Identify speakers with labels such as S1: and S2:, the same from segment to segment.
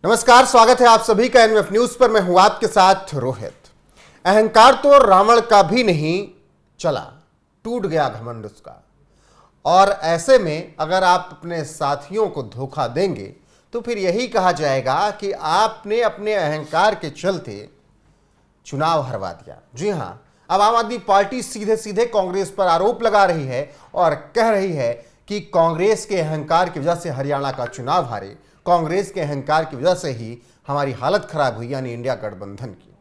S1: नमस्कार, स्वागत है आप सभी का एनएफ न्यूज पर। मैं हूं आपके साथ रोहित। अहंकार तो रावण का भी नहीं चला, टूट गया घमंड उसका। और ऐसे में अगर आप अपने साथियों को धोखा देंगे तो फिर यही कहा जाएगा कि आपने अपने अहंकार के चलते चुनाव हरवा दिया। जी हां, अब आम आदमी पार्टी सीधे सीधे कांग्रेस पर आरोप लगा रही है और कह रही है कि कांग्रेस के अहंकार की वजह से हरियाणा का चुनाव हारे, कांग्रेस के अहंकार की वजह से ही हमारी हालत खराब हुई, यानी इंडिया गठबंधन की।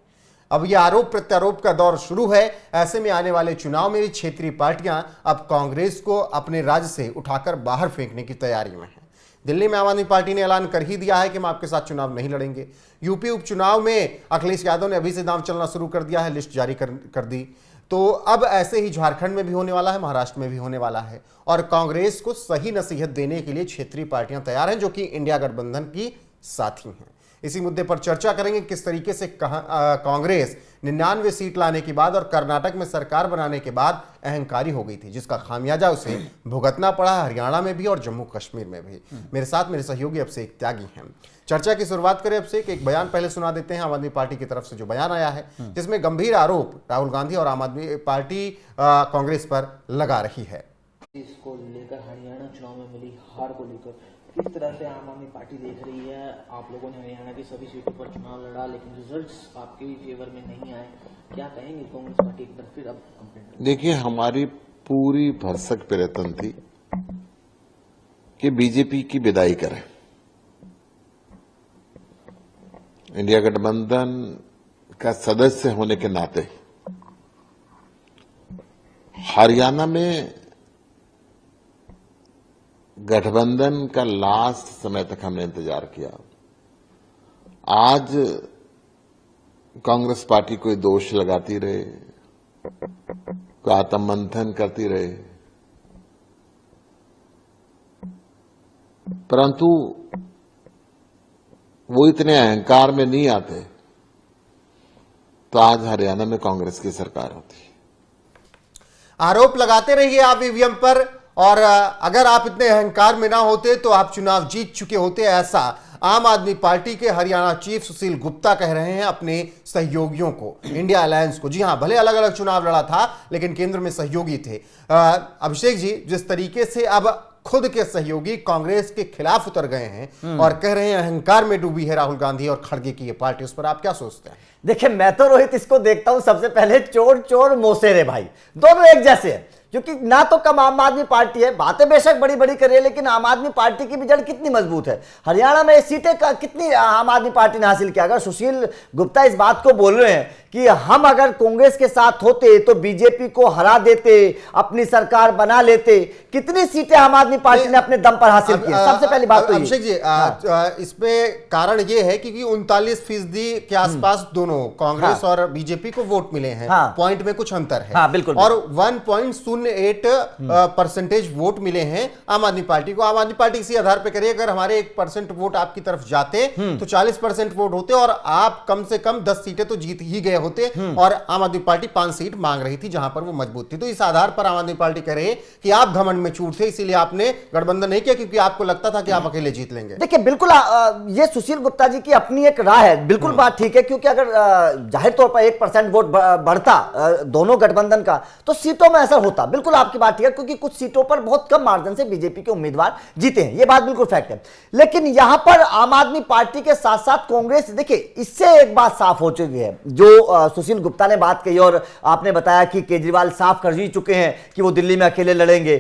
S1: अब यह आरोप प्रत्यारोप का दौर शुरू है। ऐसे में आने वाले चुनाव में भी क्षेत्रीय पार्टियां अब कांग्रेस को अपने राज्य से उठाकर बाहर फेंकने की तैयारी में हैं। दिल्ली में आम आदमी पार्टी ने ऐलान कर ही दिया है कि हम आपके साथ चुनाव नहीं लड़ेंगे। यूपी उपचुनाव में अखिलेश यादव ने अभी से दांव चलना शुरू कर दिया है, लिस्ट जारी कर दी। तो अब ऐसे ही झारखंड में भी होने वाला है, महाराष्ट्र में भी होने वाला है। और कांग्रेस को सही नसीहत देने के लिए क्षेत्रीय पार्टियां तैयार हैं, जो कि इंडिया गठबंधन की साथी हैं। इसी मुद्दे पर चर्चा करेंगे किस तरीके से कांग्रेस 99 सीट लाने के बाद और कर्नाटक में सरकार बनाने के बाद अहंकारी हो गई थी, जिसका खामियाजा उसे भुगतना पड़ा हरियाणा में भी और जम्मू कश्मीर में भी। मेरे साथ मेरे सहयोगी अभिषेक त्यागी हैं। चर्चा की शुरुआत करें अभिषेक, एक बयान पहले सुना देते हैं आम आदमी पार्टी की तरफ से जो बयान आया है, जिसमें गंभीर आरोप राहुल गांधी और आम आदमी पार्टी कांग्रेस पर लगा रही है।
S2: इसको लेकर हरियाणा चुनाव में मिली हार को लेकर किस तरह से आम आदमी पार्टी देख रही है? आप लोगों ने हरियाणा की सभी सीटों पर चुनाव लड़ा, लेकिन रिजल्ट्स आपके फेवर में नहीं आए। क्या कहेंगे कांग्रेस पार्टी एक बार फिर अब कंप्लेंट?
S3: देखिए, हमारी पूरी भरसक प्रयत्न थी कि बीजेपी की विदाई करें। इंडिया गठबंधन का सदस्य होने के नाते हरियाणा में गठबंधन का लास्ट समय तक हमने इंतजार किया। आज कांग्रेस पार्टी कोई दोष लगाती रहे, कोई आत्ममंथन करती रहे, परंतु वो इतने अहंकार में नहीं आते तो आज हरियाणा में कांग्रेस की सरकार होती।
S1: आरोप लगाते रहिए आप ईवीएम पर, और अगर आप इतने अहंकार में ना होते तो आप चुनाव जीत चुके होते, ऐसा आम आदमी पार्टी के हरियाणा चीफ सुशील गुप्ता कह रहे हैं अपने सहयोगियों को, इंडिया अलायंस को। जी हां, भले अलग अलग चुनाव लड़ा था लेकिन केंद्र में सहयोगी थे। अभिषेक जी, जिस तरीके से अब खुद के सहयोगी कांग्रेस के खिलाफ उतर गए हैं और कह रहे हैं अहंकार में डूबी है राहुल गांधी और खड़गे की ये पार्टी, उस पर आप क्या सोचते हैं?
S4: देखिए, मैं तो रोहित इसको देखता हूं सबसे पहले चोर चोर मोसेरे भाई, दोनों एक जैसे हैं। क्योंकि ना तो कम आम आदमी पार्टी है, बातें बेशक बड़ी बड़ी करे, लेकिन आम आदमी पार्टी की भी जड़ कितनी मजबूत है। हरियाणा में सीटें कितनी आम आदमी पार्टी ने हासिल किया। अगर सुशील गुप्ता इस बात को बोल रहे हैं कि हम अगर कांग्रेस के साथ होते तो बीजेपी को हरा देते, अपनी सरकार बना लेते, कितनी सीटें आम आदमी पार्टी ने अपने दम पर हासिल की। सबसे पहली बात तो
S1: अभिषेक जी, इसमें कारण यह है कि 39% के आसपास दोनों कांग्रेस और बीजेपी को वोट मिले हैं। पॉइंट में कुछ अंतर है।
S4: बिल्कुल।
S1: और 1.08% वोट मिले हैं आम आदमी पार्टी को। आम आदमी पार्टी इसी आधार पर करिए, अगर हमारे 1% वोट आपकी तरफ जाते तो 40% वोट होते और आप कम से कम 10 सीटें तो जीत ही गए होते। और आम आदमी पार्टी 5 सीट मांग रही थी जहां पर वो मजबूत थी। तो इस आधार पर आम आदमी पार्टी कह रही है कि आप घमंड में चूर थे, इसीलिए आपने गठबंधन नहीं किया, क्योंकि आपको लगता था कि आप अकेले जीत लेंगे।
S4: देखिए, बिल्कुल ये सुशील गुप्ता जी की अपनी एक राय है, बिल्कुल बात ठीक है। क्योंकि अगर जाहिर तौर पर 1% वोट बढ़ता दोनों गठबंधन का तो सीटों में असर होता। बिल्कुल आपकी बात ठीक है, क्योंकि कुछ सीटों पर बहुत कम मार्जिन से बीजेपी के उम्मीदवार जीते हैं, ये बात बिल्कुल फैक्ट है। लेकिन यहां पर आम आदमी पार्टी के साथ साथ कांग्रेस, देखिए इससे एक बात साफ हो चुकी है, जो सुशील गुप्ता ने बात कही और आपने बताया कि केजरीवाल साफ कर ही चुके हैं कि वो दिल्ली में अकेले लड़ेंगे।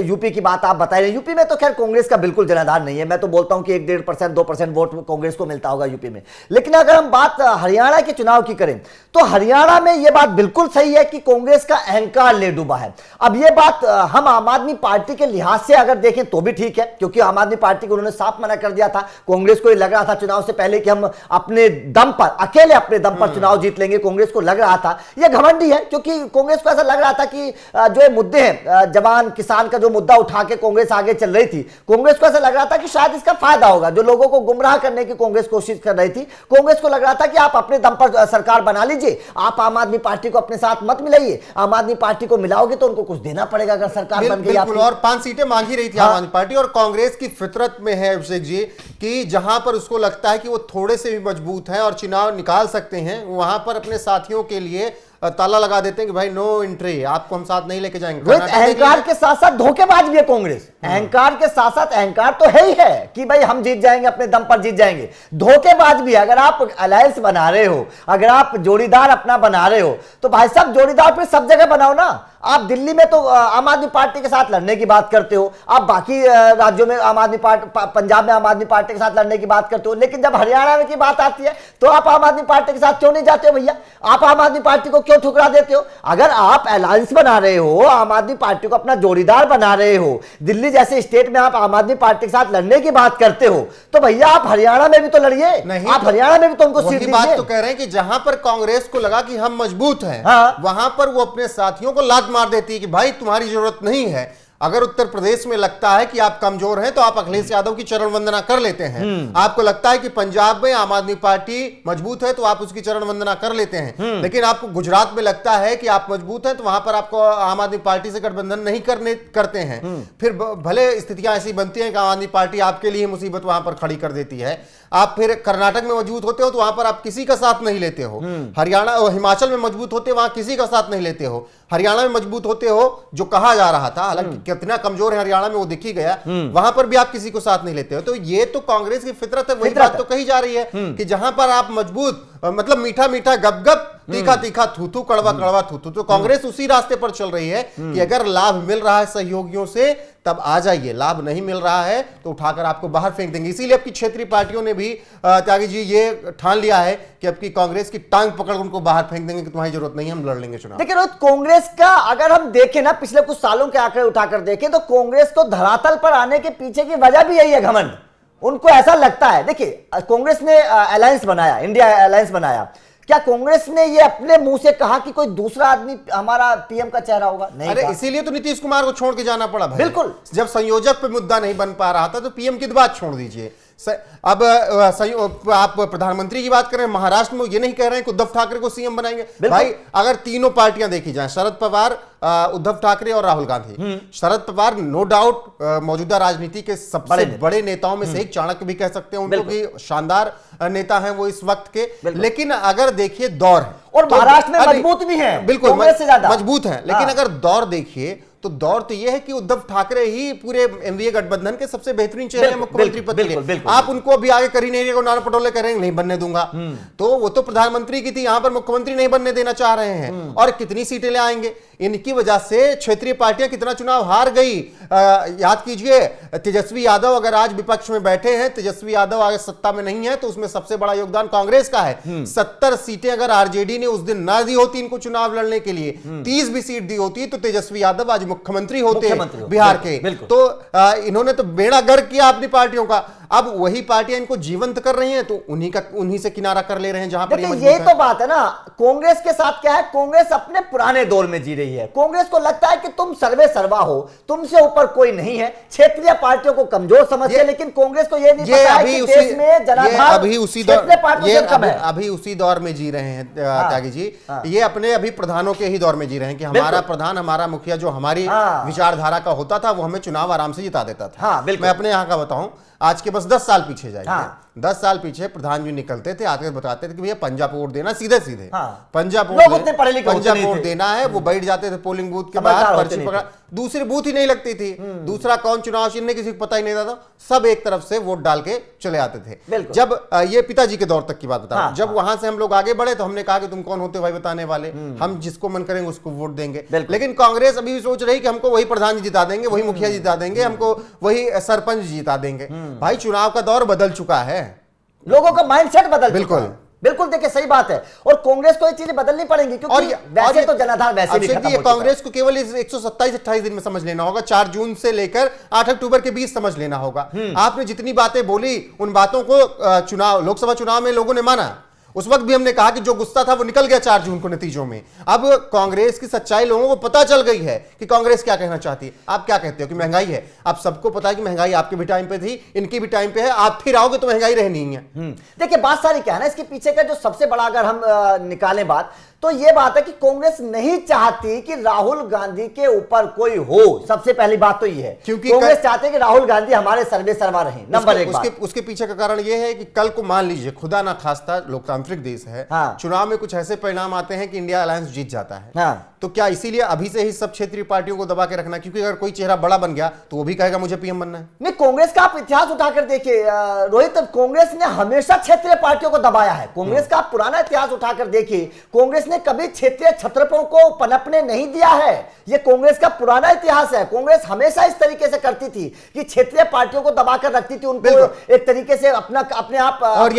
S4: यूपी की बात आप बताए, यूपी में तो खैर कांग्रेस का बिल्कुल जनाधार नहीं है। मैं तो बोलता हूं कि 1-1.5%, 2% वोट कांग्रेस को मिलता होगा यूपी में। लेकिन अगर हम बात हरियाणा के चुनाव की करें तो हरियाणा में यह बात बिल्कुल सही है कि कांग्रेस का अहंकार ले डूबा है। अब यह बात हम आम आदमी पार्टी के लिहाज से अगर देखें तो भी ठीक है, क्योंकि आम आदमी पार्टी को उन्होंने साफ मना कर दिया था। कांग्रेस को लग रहा था चुनाव से पहले कि हम अपने दम पर, अकेले अपने दम पर चुनाव जीत लेंगे। कांग्रेस को लग रहा था, यह घमंडी है, क्योंकि कांग्रेस को ऐसा लग रहा था कि जो मुद्दे हैं, जवान किसान का जो मुद्दा उठा के कांग्रेस आगे चल रही थी, कांग्रेस को ऐसा लग रहा था कि शायद इसका फायदा होगा। जो लोगों को गुमराह करने की कांग्रेस कोशिश कर रही थी, कांग्रेस को लग रहा था कि आप अपने दम पर सरकार बना लीजिए, आप आम आदमी पार्टी को अपने साथ मत मिलाइए, आम आदमी पार्टी को मिलाओगे तो उनको कुछ देना पड़ेगा अगर सरकार बन गई
S1: बिल्कुल,
S4: आपकी।
S1: और 5 सीटें मांग ही रही थी आम आदमी पार्टी। और कांग्रेस की फितरत में है अभिषेक जी कि जहां पर उसको लगता है कि वो थोड़े से भी मजबूत हैं और चुनाव निकाल सकते हैं, वहां पर अपने साथियों के लिए ताला लगा देते हैं कि भाई नो एंट्री, आपको हम साथ नहीं लेके जाएंगे।
S4: रोहित, अहंकार के साथ साथ धोखेबाज भी है कांग्रेस। अहंकार के साथ साथ अहंकार तो है ही है कि भाई हम जीत जाएंगे, अपने दम पर जीत जाएंगे, धोखेबाज भी है। अगर आप अलायंस बना रहे हो, अगर आप जोड़ीदार अपना बना रहे हो, तो भाई साहब जोड़ीदार फिर सब जगह बनाओ ना। आप दिल्ली में तो आम आदमी पार्टी के साथ लड़ने की बात करते हो, आप बाकी राज्यों में आम आदमी पार्टी, पंजाब में आम आदमी पार्टी के साथ लड़ने की बात करते हो, लेकिन जब हरियाणा में की बात आती है तो आप आम आदमी पार्टी के साथ क्यों नहीं जाते हो भैया? आप आम आदमी पार्टी को क्यों ठुकरा देते हो? अगर आप अलायंस बना रहे हो, आम आदमी पार्टी को अपना जोड़ीदार बना रहे हो, दिल्ली जैसे स्टेट में आप आम आदमी पार्टी के साथ लड़ने की बात करते हो, तो भैया आप हरियाणा में भी तो लड़िए।
S1: नहीं,
S4: आप हरियाणा में भी तो उनको सीट
S1: वही बात
S4: दीजिए।
S1: तो कह रहे हैं कि जहां पर कांग्रेस को लगा कि हम मजबूत हैं,
S4: हाँ।
S1: वहां पर वो अपने साथियों को लात मार देती है कि भाई तुम्हारी जरूरत नहीं है। अगर उत्तर प्रदेश में लगता है कि आप कमजोर हैं तो आप अखिलेश यादव की चरण वंदना कर लेते हैं। आपको लगता है कि पंजाब में आम आदमी पार्टी मजबूत है तो आप उसकी चरण वंदना कर लेते हैं। लेकिन आपको गुजरात में लगता है कि आप मजबूत हैं तो वहां पर आपको आम आदमी पार्टी से गठबंधन नहीं करते हैं। फिर भले स्थितियां ऐसी बनती हैं कि आम आदमी पार्टी आपके लिए मुसीबत वहां पर खड़ी कर देती है। आप फिर कर्नाटक में मजबूत होते हो तो वहां पर आप किसी का साथ नहीं लेते हो। हरियाणा और हिमाचल में मजबूत होते हो, वहां किसी का साथ नहीं लेते हो। हरियाणा में मजबूत होते हो, जो कहा जा रहा था, हालांकि कितना कमजोर है हरियाणा में वो दिख ही गया, वहां पर भी आप किसी को साथ नहीं लेते हो। तो ये तो कांग्रेस की फितरत है। वही बात तो कही जा रही है कि जहां पर आप मजबूत, मतलब मीठा मीठा गप गप, तीखा तीखा थूथू, कड़वा कड़वा थूथू, तो कांग्रेस उसी रास्ते पर चल रही है कि अगर लाभ मिल रहा है सहयोगियों से तब आ जाइए, लाभ नहीं मिल रहा है तो उठाकर आपको बाहर फेंक देंगे। इसीलिए अब की क्षेत्रीय पार्टियों ने भी त्यागी जी ये ठान लिया है कि अब की कांग्रेस की टांग पकड़ उनको बाहर फेंक देंगे कि तुम्हारी जरूरत नहीं है, हम लड़ लेंगे चुनाव।
S4: देखिए रोहित, कांग्रेस का अगर हम देखें ना, पिछले कुछ सालों के आंकड़े उठाकर देखें तो कांग्रेस को धरातल पर आने के पीछे की वजह भी यही है, घमंड। उनको ऐसा लगता है, देखिए कांग्रेस ने अलायंस बनाया, इंडिया अलायंस बनाया, क्या कांग्रेस ने ये अपने मुंह से कहा कि कोई दूसरा आदमी हमारा पीएम का चेहरा होगा? नहीं।
S1: अरे इसीलिए तो नीतीश कुमार को छोड़ के जाना पड़ा भाई।
S4: बिल्कुल।
S1: जब संयोजक पे मुद्दा नहीं बन पा रहा था तो पीएम की बात छोड़ दीजिए। अब आप प्रधानमंत्री की बात करें, महाराष्ट्र में ये नहीं कह रहे हैं कि उद्धव ठाकरे को सीएम बनाएंगे। भाई अगर तीनों पार्टियां देखी जाएं, शरद पवार, उद्धव ठाकरे और राहुल गांधी। शरद पवार नो डाउट मौजूदा राजनीति के सबसे बड़े नेताओं में से एक, चाणक्य भी कह सकते हैं उनको कि शानदार नेता हैं वो इस वक्त के। लेकिन अगर देखिए दौर है,
S4: और महाराष्ट्र में मजबूत भी हैं,
S1: बिल्कुल
S4: कांग्रेस से ज्यादा
S1: मजबूत हैं। लेकिन अगर दौर देखिए तो दौर तो यह है कि उद्धव ठाकरे ही पूरे एनडीए गठबंधन के सबसे बेहतरीन चेहरे हैं मुख्यमंत्री पद के लिए। आप उनको अभी आगे करी नहीं रहे, नाना पटोले करेंगे नहीं बनने दूंगा, तो वो तो प्रधानमंत्री की थी, यहां पर मुख्यमंत्री नहीं बनने देना चाह रहे हैं। और कितनी सीटें ले आएंगे? इनकी वजह से क्षेत्रीय पार्टियां कितना चुनाव हार गई। याद कीजिए, तेजस्वी यादव अगर आज विपक्ष में बैठे हैं, तेजस्वी यादव आगे सत्ता में नहीं है, तो उसमें सबसे बड़ा योगदान कांग्रेस का है। 70 सीटें अगर आरजेडी ने उस दिन ना दी होती इनको चुनाव लड़ने के लिए, 30 भी सीट दी होती, तो तेजस्वी यादव आज मुख्यमंत्री होते बिहार के। तो इन्होंने तो बेड़ा गर्क किया अपनी पार्टियों का। अब वही पार्टियां इनको जीवंत कर रही हैं, तो उन्हीं से किनारा कर ले रहे हैं जहां पर
S4: यही तो बात है ना। कांग्रेस के साथ क्या है, कांग्रेस अपने पुराने दौर में जी रही है। कांग्रेस को लगता है कि तुम सर्वे सर्वा हो, तुमसे ऊपर कोई नहीं है। क्षेत्रीय पार्टियों को कमजोर समझते हैं, लेकिन कांग्रेस को यह नहीं पता है कि देश में जनाधार
S1: अभी उसी दौर में जी रहे हैं त्यागी जी। ये अपने अभी प्रधानों के ही दौर में जी रहे हैं कि हमारा प्रधान, हमारा मुखिया जो हमारी विचारधारा का होता था वो हमें चुनाव आराम से जिता देता था। मैं अपने यहाँ का बताऊं, आज के बस 10 साल पीछे जाएंगे। 10 साल पीछे प्रधान जी निकलते थे, आके बताते थे कि भैया पंजाब वोट देना, सीधे सीधे पंजाब वोट देना है। वो बैठ जाते थे पोलिंग बूथ के बाहर, पर्ची पकड़ा, दूसरी बूथ ही नहीं लगती थी, दूसरा कौन चुनाव चिन्ह किसी को पता ही नहीं था, सब एक तरफ से वोट डाल के चले आते थे। जब ये पिताजी के दौर तक की बात बता रहा हूं, जब वहां से हम लोग आगे बढ़े तो हमने कहा कि तुम कौन होते हो भाई बताने वाले, हम जिसको मन करेंगे उसको वोट देंगे। लेकिन कांग्रेस अभी भी सोच रही कि हमको वही प्रधान जी जिता देंगे, वही मुखिया जिता देंगे, हमको वही सरपंच जिता देंगे। भाई चुनाव का दौर बदल चुका है, लोगों का माइंडसेट बदल चुका है। बिल्कुल देखिए सही बात है, और कांग्रेस को ये चीजें बदलनी पड़ेंगी क्योंकि वैसे तो जनाधार वैसे भी खत्म हो चुका है। कांग्रेस को केवल इस 127-28 दिन में समझ लेना होगा, 4 जून से लेकर 8 अक्टूबर के बीच समझ लेना होगा। आपने जितनी बातें बोली उन बातों को लोकसभा चुनाव में लोगों ने माना। उस वक्त भी हमने कहा कि जो गुस्सा था वो निकल गया 4 जून को नतीजों में। अब कांग्रेस की सच्चाई लोगों को पता चल गई है कि कांग्रेस क्या कहना चाहती है। आप क्या कहते हो कि महंगाई है? आप सबको पता है कि महंगाई आपके भी टाइम पे थी, इनकी भी टाइम पे है, आप फिर आओगे तो महंगाई रहनी है। देखिए बात सारी क्या है ना, इसके पीछे का जो सबसे बड़ा अगर हम निकालें बात,
S4: तो ये बात है कि कांग्रेस नहीं चाहती कि राहुल गांधी के ऊपर कोई हो। सबसे पहली बात तो ये है,
S1: क्योंकि
S4: कांग्रेस चाहते हैं कि राहुल गांधी हमारे सर्वे सर्वा रहें। नंबर एक बात।
S1: उसके पीछे का कारण यह है कि कल को मान लीजिए, खुदा ना खास्ता, लोकतांत्रिक देश है,
S4: हाँ।
S1: चुनाव में कुछ ऐसे परिणाम आते हैं कि इंडिया अलायंस जीत जाता है,
S4: हाँ।
S1: तो क्या इसीलिए अभी से ही सब क्षेत्रीय पार्टियों को दबा के रखना? क्योंकि अगर कोई चेहरा बड़ा बन गया तो वो भी कहेगा मुझे पीएम बनना है।
S4: नहीं, कांग्रेस का आप इतिहास उठाकर देखिए रोहित, कांग्रेस ने हमेशा क्षेत्रीय पार्टियों को दबाया है। कांग्रेस का पुराना इतिहास उठाकर देखिए, कांग्रेस ने कभी क्षेत्रीय छत्रपों को पनपने नहीं दिया है। यह कांग्रेस का पुराना इतिहास है। कांग्रेस हमेशा इस तरीके से करती थी कि क्षेत्रीय पार्टियों को दबाकर रखती थी, उनको एक तरीके से अपने आप।
S1: और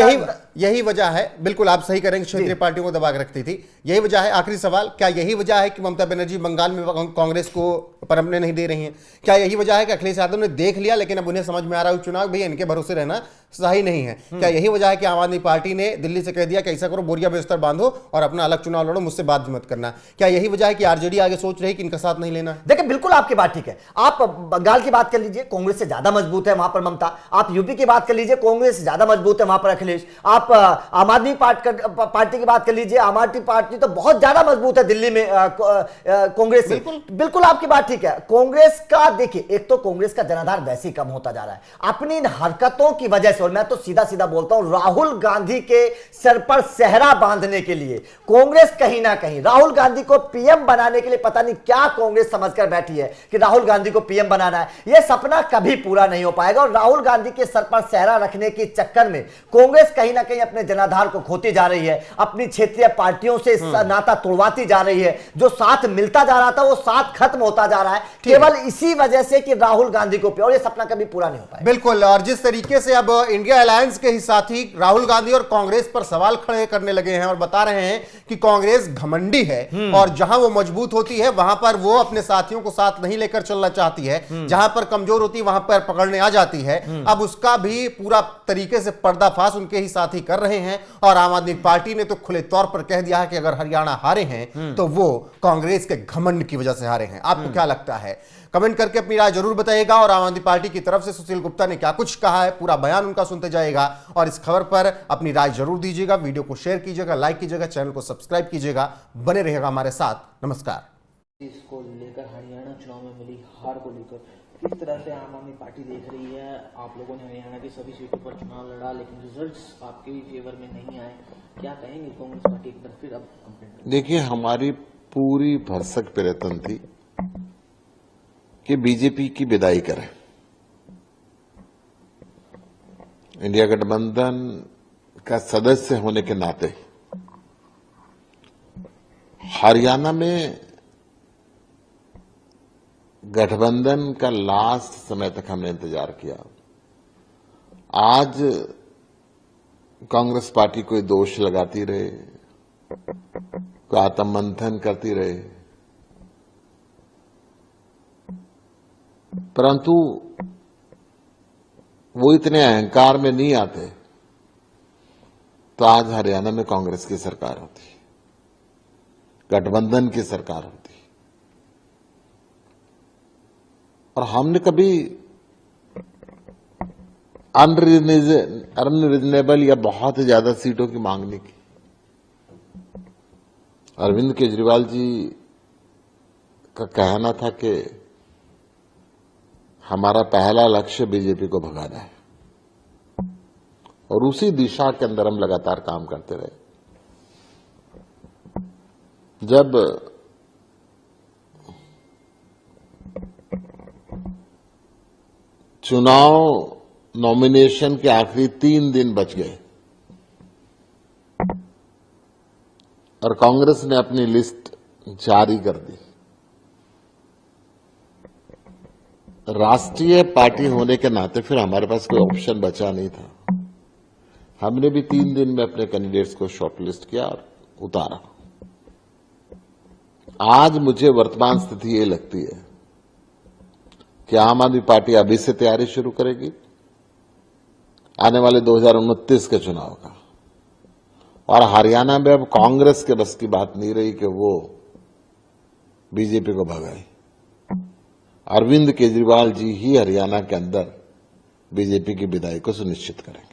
S1: यही वजह है, बिल्कुल आप सही करेंगे, क्षेत्रीय पार्टियों को दबा के रखती थी, यही वजह है। आखिरी सवाल, क्या यही वजह है कि ममता बनर्जी बंगाल में कांग्रेस को पनपने नहीं दे रही हैं? क्या यही वजह है कि अखिलेश यादव ने देख लिया लेकिन अब उन्हें समझ में आ रहा है चुनाव भैया इनके भरोसे रहना सही नहीं है? क्या यही वजह है कि आम आदमी पार्टी ने दिल्ली से कह दिया कि ऐसा करो, बोरिया बिस्तर बांधो और अपना अलग चुनाव लड़ो, मुझसे बात मत करना? क्या यही वजह है कि आरजेडी आगे सोच रही कि इनका साथ नहीं लेना?
S4: देखिए, बिल्कुल आपकी बात ठीक है। आप बंगाल की बात कर लीजिए, कांग्रेस से ज्यादा मजबूत है वहां पर ममता। आप यूपी की बात कर लीजिए, कांग्रेस से ज्यादा मजबूत है वहां पर अखिलेश। आप आम आदमी पार्टी की बात कर लीजिए, आम आदमी पार्टी तो बहुत ज्यादा मजबूत है दिल्ली में कांग्रेस से। बिल्कुल आपकी बात ठीक है। कांग्रेस का देखिए, एक तो कांग्रेस का जनाधार वैसे ही कम होता जा रहा है अपनी इन हरकतों की वजह से। और मैं तो सीधा सीधा बोलता हूं, राहुल गांधी के सर पर सेहरा बांधने के लिए कांग्रेस कहीं ना कहीं राहुल गांधी को पीएम बनाने के लिए पता नहीं क्या कांग्रेस समझकर बैठी है कि राहुल गांधी को पीएम बनाना है। यह सपना कभी पूरा नहीं हो पाएगा। और राहुल गांधी के सर पर सेहरा रखने के चक्कर में कांग्रेस कहीं ना कहीं अपने जनाधार को खोती जा रही है, अपनी क्षेत्रीय पार्टियों से नाता तोड़वाती जा रही है। जो साथ मिलता जा रहा था वो साथ खत्म होता जा रहा है, केवल इसी वजह से कि राहुल गांधी को। और ये सपना कभी पूरा नहीं हो पाएगा।
S1: बिल्कुल। और जिस तरीके से अब इंडिया अलायंस के ही साथी राहुल गांधी और कांग्रेस पर सवाल खड़े करने लगे हैं और बता रहे हैं कि कांग्रेस घमंडी है और जहां वो मजबूत होती है वहां पर वो अपने साथियों को साथ नहीं लेकर चलना चाहती है, जहां पर कमजोर होती है वहां पर पकड़ने आ जाती है। अब उसका भी पूरा तरीके से पर्दाफाश उनके ही साथी कर रहे हैं। और आम आदमी पार्टी ने तो खुले तौर पर कह दिया है कि अगर हरियाणा हारे हैं तो वो कांग्रेस के घमंड की वजह से हारे हैं। आपको क्या लगता है? कमेंट करके अपनी राय जरूर बताइएगा। और आम आदमी पार्टी की तरफ से सुशील गुप्ता ने क्या कुछ कहा है, पूरा बयान उनका सुनते जाएगा। और इस खबर पर अपनी राय जरूर दीजिएगा, वीडियो को शेयर कीजिएगा, लाइक कीजिएगा, चैनल को सब्सक्राइब कीजिएगा, बने रहेगा हमारे साथ। नमस्कार।
S2: इसको लेकर हरियाणा चुनाव में मिली हार को लेकर किस तरह से आम आदमी पार्टी देख रही है? आप लोगों ने हरियाणा की सभी सीटों पर चुनाव लड़ा लेकिन रिजल्ट्स आपके फेवर में नहीं आए, क्या कहेंगे? कांग्रेस पार्टी एक बार फिर अब कंप्लेंट।
S3: देखिए, हमारी पूरी भरसक प्रयत्न थी कि बीजेपी की विदाई करें। इंडिया गठबंधन का सदस्य होने के नाते हरियाणा में गठबंधन का लास्ट समय तक हमने इंतजार किया। आज कांग्रेस पार्टी कोई दोष लगाती रहे, कोई आत्ममंथन करती रहे, परंतु वो इतने अहंकार में नहीं आते तो आज हरियाणा में कांग्रेस की सरकार होती, गठबंधन की सरकार होती। और हमने कभी अनरीजनेबल या बहुत ज्यादा सीटों की मांग नहीं की। अरविंद केजरीवाल जी का कहना था कि हमारा पहला लक्ष्य बीजेपी को भगाना है, और उसी दिशा के अंदर हम लगातार काम करते रहे। जब चुनाव नॉमिनेशन के आखिरी 3 दिन बच गए और कांग्रेस ने अपनी लिस्ट जारी कर दी, राष्ट्रीय पार्टी होने के नाते फिर हमारे पास कोई ऑप्शन बचा नहीं था। हमने भी 3 दिन में अपने कैंडिडेट्स को शॉर्टलिस्ट किया और उतारा। आज मुझे वर्तमान स्थिति ये लगती है कि आम आदमी पार्टी अभी से तैयारी शुरू करेगी आने वाले 2029 के चुनाव का। और हरियाणा में अब कांग्रेस के बस की बात नहीं रही कि वो बीजेपी को भगाए। अरविंद केजरीवाल जी ही हरियाणा के अंदर बीजेपी की विदाई को सुनिश्चित करेंगे।